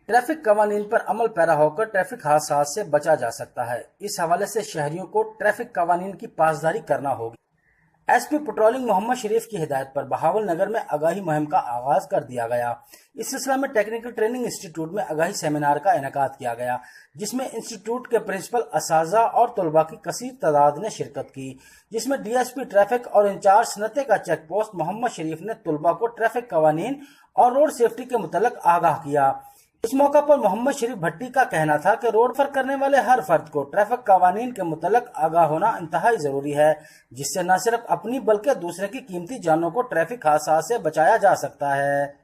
Traffic कवानीन पर अमल para होकर ट्रैफिक हादसात से बचा जा सकता है। इस हवाले से शहरियों को ट्रैफिक कवानीन की पासदारी करना होगी। एसपी पेट्रोलिंग मोहम्मद शरीफ की हिदायत पर बहावल नगर में आगाही मुहिम का आगाज कर दिया गया। इस सिलसिले में टेक्निकल ट्रेनिंग इंस्टीट्यूट में आगाही सेमिनार का इनेकाद किया गया, जिसमें इंस्टीट्यूट के प्रिंसिपल, असातिज़ा और तलबा की कसीर तादाद ने शिरकत की, जिसमें डीएसपी ट्रैफिक और इंचार्ज सनते का चेक पोस्ट मोहम्मद शरीफ ने तलबा को ट्रैफिक कवानीन और रोड सेफ्टी के मुतल्लिक आगाह किया। इस मौका पर मोहम्मद शरीफ भट्टी का कहना था कि रोड पर करने वाले हर फर्द को ट्रैफिक कवानीन के मुतल्लिक आगाह होना इंतहाई जरूरी है, जिससे न सिर्फ अपनी बल्कि दूसरे की कीमती जानों को ट्रैफिक हादसा से बचाया जा सकता है।